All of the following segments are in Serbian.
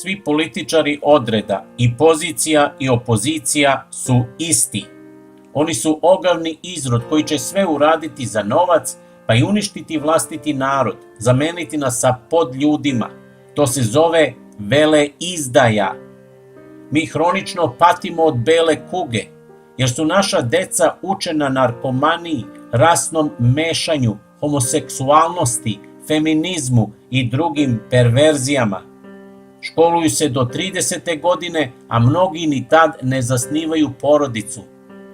Svi političari odreda, i pozicija i opozicija, su isti. Oni su ogavni izrod koji će sve uraditi za novac, pa i uništiti vlastiti narod, zameniti nas sa podljudima. To se zove veleizdaja. Mi hronično patimo od bele kuge, jer su naša deca učena narkomaniji, rasnom mešanju, homoseksualnosti, feminizmu i drugim perverzijama. Školuju se do 30. godine, a mnogi ni tad ne zasnivaju porodicu.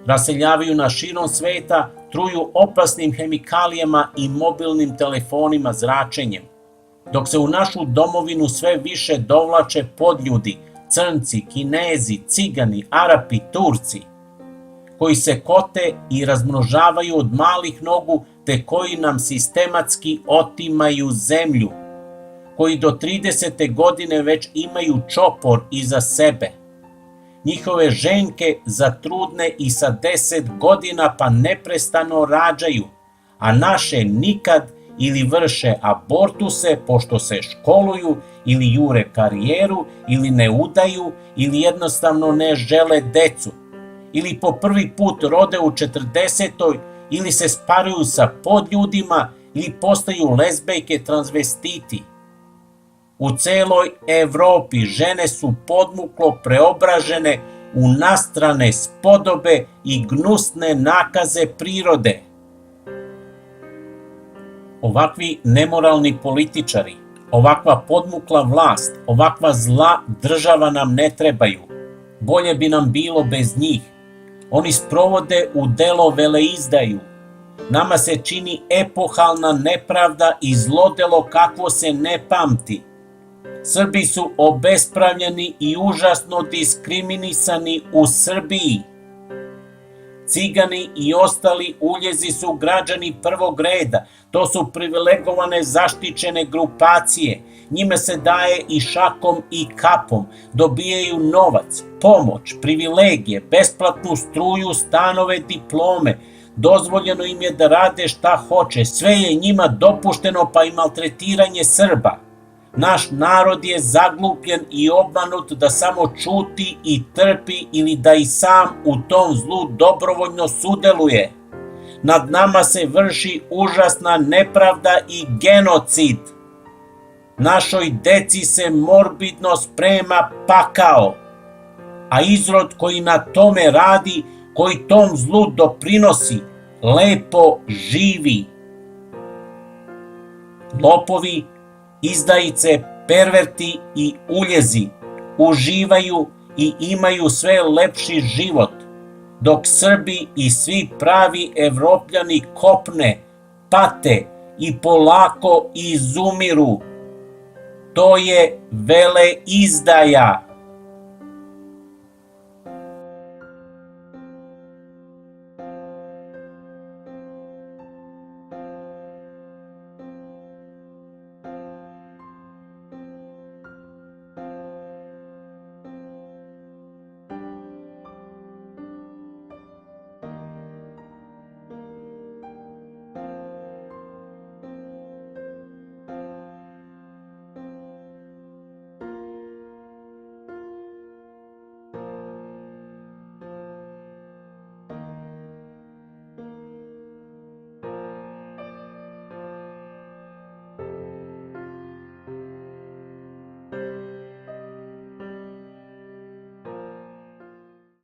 Raseljavaju nas širom sveta, truju opasnim hemikalijama i mobilnim telefonima zračenjem. Dok se u našu domovinu sve više dovlače podljudi, crnci, Kinezi, Cigani, Arapi, Turci, koji se kote i razmnožavaju od malih nogu, te koji nam sistematski otimaju zemlju, koji do 30. godine već imaju čopor iza sebe. Njihove ženke zatrudne i sa 10 godina pa neprestano rađaju, a naše nikad ili vrše abortuse pošto se školuju ili jure karijeru ili ne udaju ili jednostavno ne žele decu, ili po prvi put rode u 40. ili se sparuju sa podljudima ili postaju lezbejke transvestiti. U celoj Evropi žene su podmuklo preobražene u nastrane spodobe i gnusne nakaze prirode. Ovakvi nemoralni političari, ovakva podmukla vlast, ovakva zla država nam ne trebaju. Bolje bi nam bilo bez njih. Oni sprovode u delo veleizdaju. Nama se čini epohalna nepravda i zlodelo kakvo se ne pamti. Srbi su obespravljeni i užasno diskriminisani u Srbiji. Cigani i ostali uljezi su građani prvog reda. To su privilegovane zaštićene grupacije. Njime se daje i šakom i kapom. Dobijaju novac, pomoć, privilegije, besplatnu struju, stanove, diplome. Dozvoljeno im je da rade šta hoće. Sve je njima dopušteno, pa i maltretiranje Srba. Naš narod je zaglupljen i obmanut da samo ćuti i trpi ili da i sam u tom zlu dobrovoljno sudeluje. Nad nama se vrši užasna nepravda i genocid. Našoj deci se morbidno sprema pakao, a izrod koji na tome radi, koji tom zlu doprinosi, lepo živi. Lopovi, izdajice, perverti i uljezi uživaju i imaju sve lepši život, dok Srbi i svi pravi Evropljani kopne, pate i polako izumiru. To je veleizdaja.